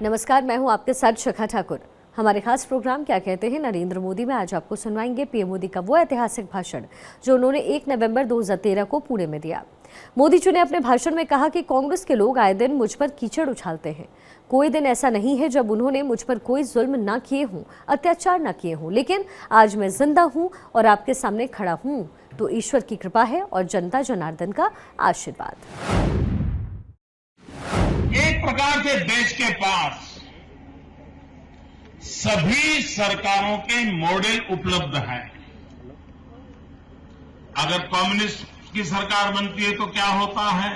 नमस्कार, मैं हूं आपके साथ शिखा ठाकुर। हमारे खास प्रोग्राम क्या कहते हैं नरेंद्र मोदी में आज आपको सुनवाएंगे पीएम मोदी का वो ऐतिहासिक भाषण जो उन्होंने 1 नवंबर 2013 को पुणे में दिया। मोदी जी ने अपने भाषण में कहा कि कांग्रेस के लोग आए दिन मुझ पर कीचड़ उछालते हैं। कोई दिन ऐसा नहीं है जब उन्होंने मुझ पर कोई जुल्म ना किए हों, अत्याचार ना किए हों, लेकिन आज मैं जिंदा हूं और आपके सामने खड़ा हूं तो ईश्वर की कृपा है और जनता जनार्दन का आशीर्वाद। एक प्रकार से देश के पास सभी सरकारों के मॉडल उपलब्ध हैं। अगर कम्युनिस्ट की सरकार बनती है तो क्या होता है,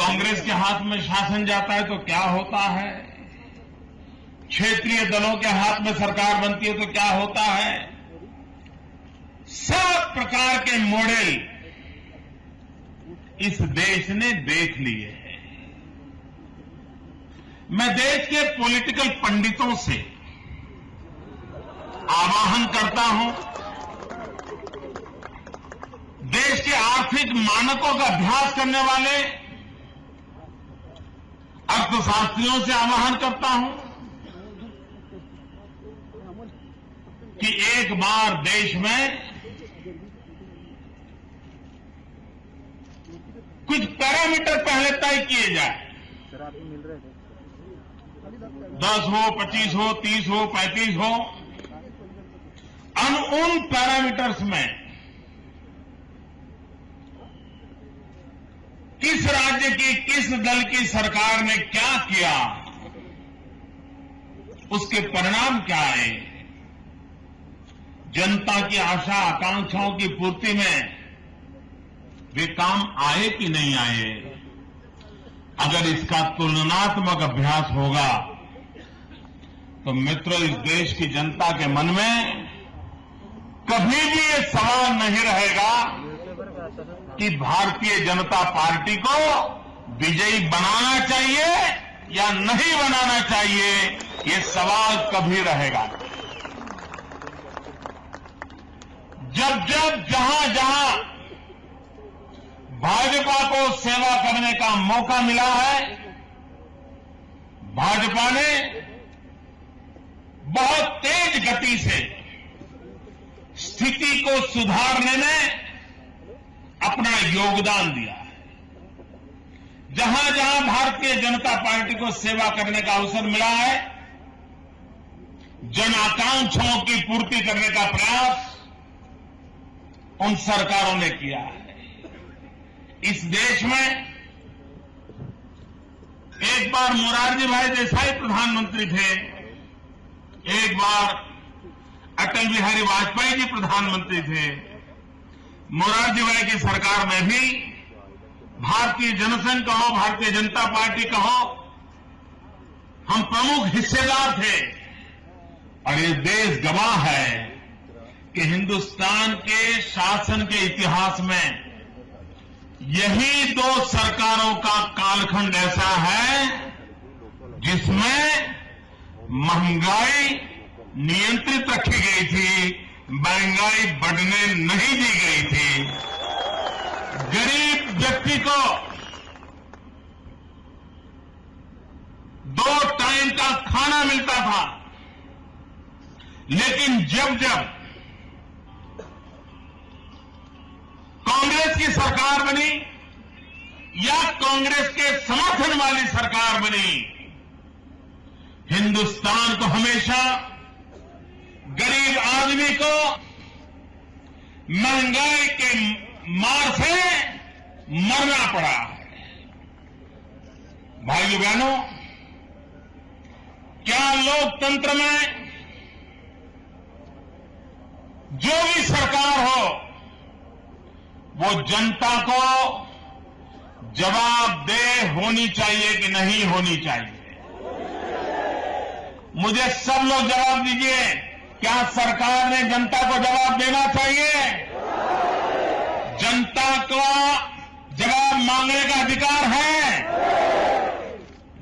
कांग्रेस के हाथ में शासन जाता है तो क्या होता है, क्षेत्रीय दलों के हाथ में सरकार बनती है तो क्या होता है। सब प्रकार के मॉडल इस देश ने देख लिए हैं। मैं देश के पॉलिटिकल पंडितों से आह्वान करता हूं, देश के आर्थिक मानकों का अभ्यास करने वाले अर्थशास्त्रियों से आह्वान करता हूं कि एक बार देश में कुछ पैरामीटर पहले तय किए जाए, 10 हो, 25 हो, 30 हो, 35 हो, उन पैरामीटर्स में किस राज्य की किस दल की सरकार ने क्या किया, उसके परिणाम क्या आए, जनता की आशा आकांक्षाओं की पूर्ति में वे काम आए कि नहीं आए। अगर इसका तुलनात्मक अभ्यास होगा तो मित्रों, इस देश की जनता के मन में कभी भी ये सवाल नहीं रहेगा कि भारतीय जनता पार्टी को विजयी बनाना चाहिए या नहीं बनाना चाहिए। ये सवाल कभी रहेगा। जब जब जहां जहां भाजपा को सेवा करने का मौका मिला है, भाजपा ने बहुत तेज गति से स्थिति को सुधारने में अपना योगदान दिया है। जहां जहां भारतीय जनता पार्टी को सेवा करने का अवसर मिला है, जन आकांक्षाओं की पूर्ति करने का प्रयास उन सरकारों ने किया है। इस देश में एक बार मोरारजी भाई देसाई प्रधानमंत्री थे, एक बार अटल बिहारी वाजपेयी जी प्रधानमंत्री थे। मोरारजी भाई की सरकार में भी भारतीय जनसंघ कहो, भारतीय जनता पार्टी कहो, हम प्रमुख हिस्सेदार थे। और ये देश गवाह है कि हिंदुस्तान के शासन के इतिहास में यही दो सरकारों का कालखंड ऐसा है जिसमें महंगाई नियंत्रित रखी गई थी, महंगाई बढ़ने नहीं दी गई थी। गरीब व्यक्ति को 2 टाइम का खाना मिलता था, लेकिन जब जब कांग्रेस की सरकार बनी या कांग्रेस के समर्थन वाली सरकार बनी, हिंदुस्तान को हमेशा गरीब आदमी को महंगाई के मार से मरना पड़ा है। भाइयों बहनों, क्या लोकतंत्र में जो भी सरकार हो वो जनता को जवाबदेह होनी चाहिए कि नहीं होनी चाहिए? मुझे सब लोग जवाब दीजिए, क्या सरकार ने जनता को जवाब देना चाहिए? जनता को जवाब मांगने का अधिकार है।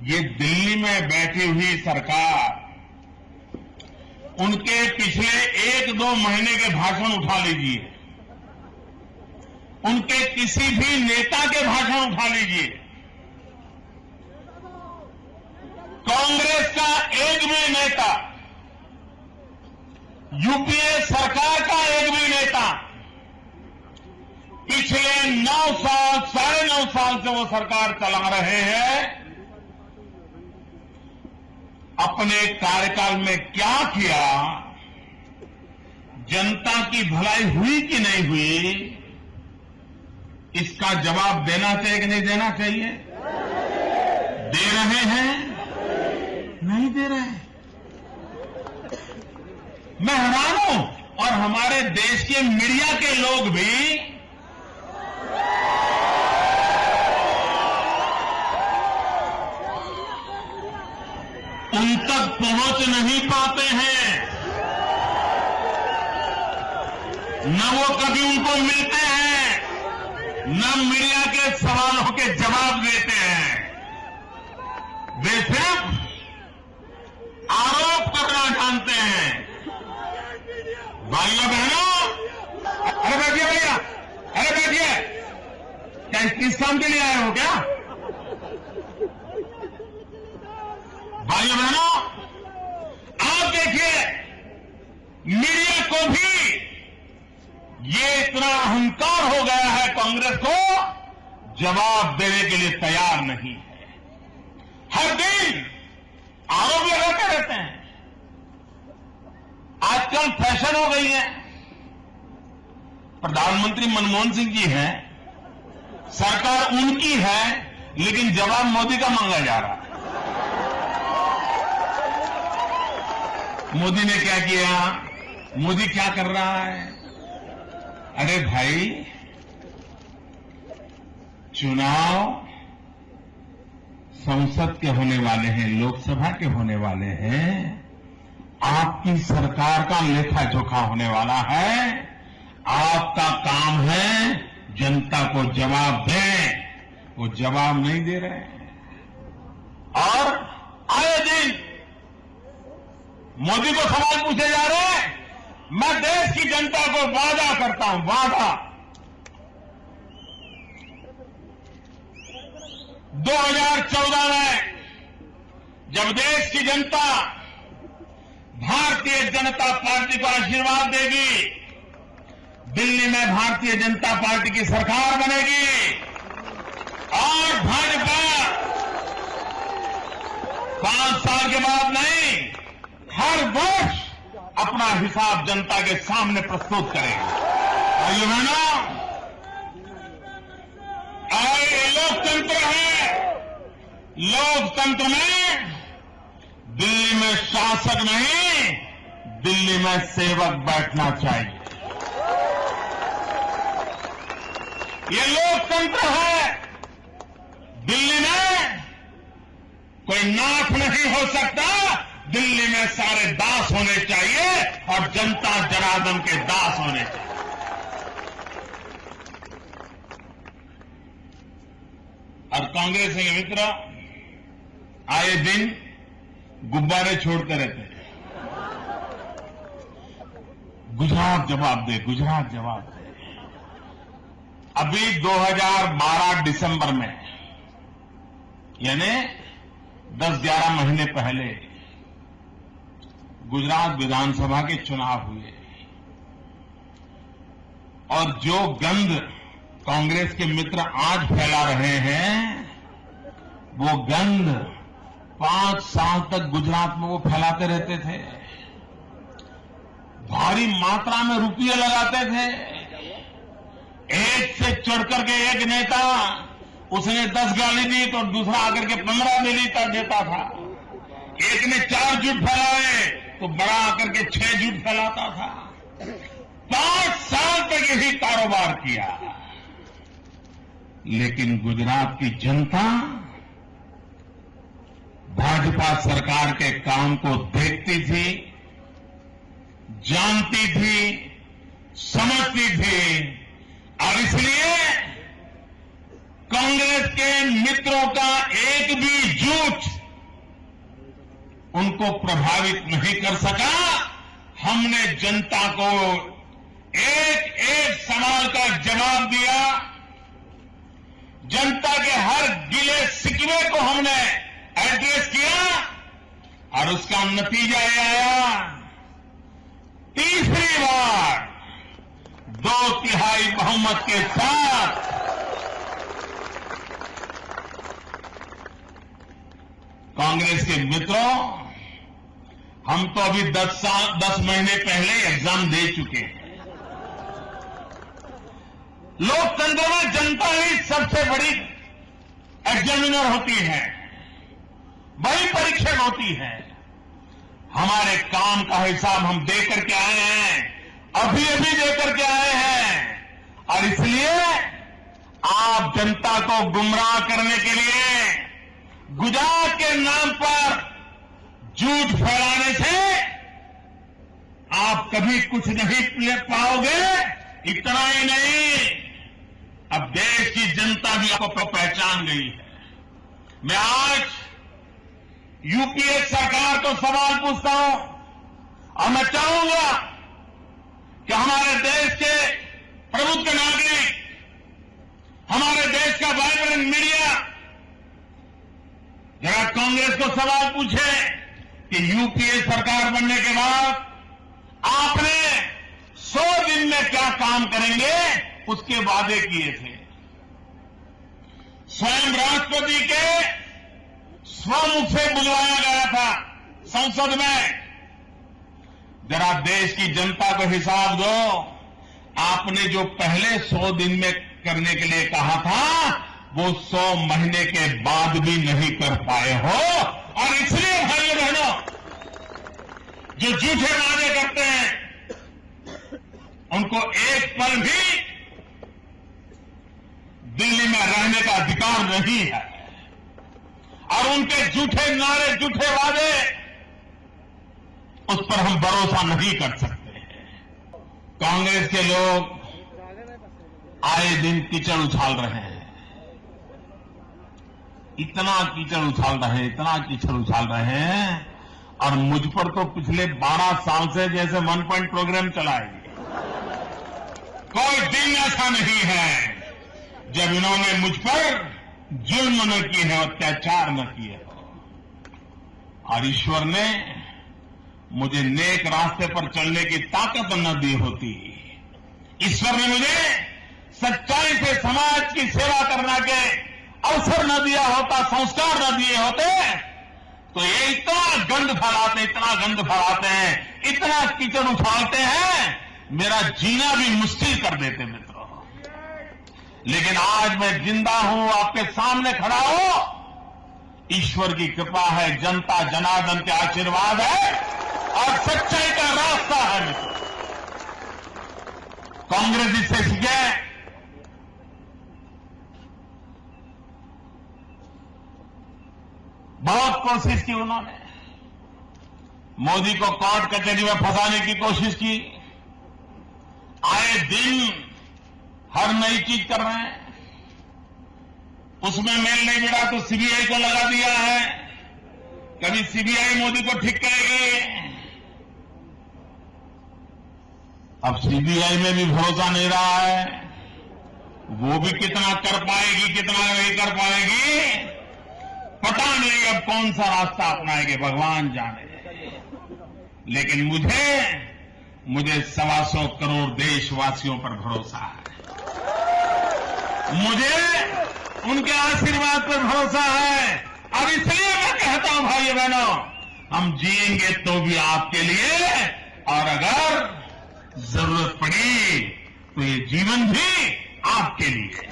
ये दिल्ली में बैठी हुई सरकार, उनके पिछले 1-2 महीने के भाषण उठा लीजिए, उनके किसी भी नेता के भाषण उठा लीजिए, कांग्रेस का एक भी नेता, यूपीए सरकार का एक भी नेता पिछले 9 साल, 9.5 साल से वो सरकार चला रहे हैं, अपने कार्यकाल में क्या किया, जनता की भलाई हुई कि नहीं हुई, इसका जवाब देना चाहिए कि नहीं देना चाहिए? दे रहे हैं? नहीं दे रहे। मैं हैरान हूं, और हमारे देश के मीडिया के लोग भी उन तक पहुंच नहीं पाते हैं, न वो कभी उनको मिलते हैं, न मीडिया के सवालों के जवाब देते हैं। वे सिर्फ आरोप करना जानते हैं। भाइयों बहनों, अरे बैठिए भैया, अरे बैठिए, क्या किस काम के लिए आए हो क्या? भाइयों बहनों, आप देखिए, मीडिया को भी ये इतना अहंकार हो गया है, कांग्रेस को जवाब देने के लिए तैयार नहीं है। हर दिन आरोप लगाते रहते हैं। आजकल फैशन हो गई है। प्रधानमंत्री मनमोहन सिंह जी हैं, सरकार उनकी है, लेकिन जवाब मोदी का मांगा जा रहा है। मोदी ने क्या किया? मोदी क्या कर रहा है? अरे भाई, चुनाव संसद के होने वाले हैं, लोकसभा के होने वाले हैं, आपकी सरकार का लेखा जोखा होने वाला है। आपका काम है जनता को जवाब दें, वो जवाब नहीं दे रहे हैं। और आए दिन मोदी को सवाल पूछे जा रहे हैं। मैं देश की जनता को वादा करता हूं, वादा, 2014 में जब देश की जनता भारतीय जनता पार्टी को आशीर्वाद देगी, दिल्ली में भारतीय जनता पार्टी की सरकार बनेगी और भाजपा 5 साल के बाद नहीं, हर वर्ष अपना हिसाब जनता के सामने प्रस्तुत करेगी। भाइयों बहनों, ये लोकतंत्र है। लोकतंत्र में दिल्ली में शासक नहीं, दिल्ली में सेवक बैठना चाहिए। ये लोकतंत्र है। दिल्ली में कोई नाथ नहीं हो सकता, दिल्ली में सारे दास होने चाहिए और जनता जनार्दन के दास होने चाहिए। और कांग्रेस के मित्र आए दिन गुब्बारे छोड़ते रहते हैं। गुजरात जवाब दे, गुजरात जवाब दे। अभी 2012 दिसंबर में, यानी 10-11 महीने पहले गुजरात विधानसभा के चुनाव हुए और जो गंध कांग्रेस के मित्र आज फैला रहे हैं, वो गंध 5 साल तक गुजरात में वो फैलाते रहते थे। भारी मात्रा में रुपये लगाते थे। एक से चढ़ करके एक नेता, उसने 10 गाली दी तो दूसरा आकर के 15 देता था। एक ने 4 झूठ फैलाए तो बड़ा आकर के 6 झूठ फैलाता था। 5 साल तक यही कारोबार किया। लेकिन गुजरात की जनता भाजपा सरकार के काम को देखती थी, जानती थी, समझती थी और इसलिए कांग्रेस के मित्रों का एक भी झूठ उनको प्रभावित नहीं कर सका। हमने जनता को एक एक सवाल का जवाब दिया। जनता के हर गिले शिकवे को हमने एड्रेस किया और उसका नतीजा ये आया, तीसरी बार 2/3 बहुमत के साथ कांग्रेस के मित्रों, हम तो अभी 10 महीने पहले एग्जाम दे चुके हैं। लोकतंत्र में जनता ही सबसे बड़ी एग्जामिनर होती है, वही परीक्षक होती है। हमारे काम का हिसाब हम दे करके आए हैं, अभी दे करके आए हैं, और इसलिए आप जनता को गुमराह करने के लिए गुजरात के नाम पर झूठ फैलाने से आप कभी कुछ नहीं ले पाओगे। इतना ही नहीं, अब देश की जनता भी आपको पहचान गई है। मैं आज यूपीए सरकार को सवाल पूछता हूं, और मैं चाहूंगा कि हमारे देश के प्रबुद्ध नागरिक, हमारे देश का वाइब्रेंट मीडिया जरा कांग्रेस को सवाल पूछे कि यूपीए सरकार बनने के बाद आपने 100 दिन में क्या काम करेंगे, उसके वादे किए थे। स्वयं राष्ट्रपति के स्वमुख से बुलवाया गया था संसद में। जरा देश की जनता को हिसाब दो, आपने जो पहले 100 दिन में करने के लिए कहा था, वो 100 महीने के बाद भी नहीं कर पाए हो। और इसलिए भाइयों बहनों, जो झूठे वादे करते हैं, उनको एक पल भी दिल्ली में रहने का अधिकार नहीं है, और उनके झूठे नारे, झूठे वादे, उस पर हम भरोसा नहीं कर सकते। कांग्रेस के लोग आए दिन कीचड़ उछाल रहे हैं, इतना कीचड़ उछाल रहे हैं, इतना कीचड़ उछाल रहे हैं, और मुझ पर तो पिछले 12 साल से जैसे 1 पॉइंट प्रोग्राम चलाएगी। कोई दिन ऐसा नहीं है जब इन्होंने मुझ पर जुल्म न किए हैं, अत्याचार न किए हो। और ईश्वर ने मुझे नेक रास्ते पर चलने की ताकत न दी होती, ईश्वर ने मुझे सच्चाई से समाज की सेवा करने के अवसर न दिया होता, संस्कार न दिए होते, तो ये इतना गंद फैलाते, इतना गंद फैलाते हैं, इतना कीचड़ उछालते हैं, मेरा जीना भी मुश्किल कर देते मित्रों। लेकिन आज मैं जिंदा हूं, आपके सामने खड़ा हूं, ईश्वर की कृपा है, जनता जनार्दन के आशीर्वाद है, और सच्चाई का रास्ता है मित्रों। कांग्रेस इससे सीखे, बहुत कोशिश की उन्होंने, मोदी को कोर्ट कचहरी में फंसाने की कोशिश की, आए दिन हर नई चीज कर रहे हैं। उसमें मेल नहीं मिला तो सीबीआई को लगा दिया है, कभी सीबीआई मोदी को ठीक करेगी। अब सीबीआई में भी भरोसा नहीं रहा है, वो भी कितना कर पाएगी, कितना नहीं कर पाएगी, पता नहीं। अब कौन सा रास्ता अपनाएंगे भगवान जाने। लेकिन मुझे 125 करोड़ देशवासियों पर भरोसा है, मुझे उनके आशीर्वाद पर भरोसा है, और इसलिए मैं कहता हूं भाइयों बहनों, हम जिएंगे तो भी आपके लिए, और अगर जरूरत पड़ी तो ये जीवन भी आपके लिए।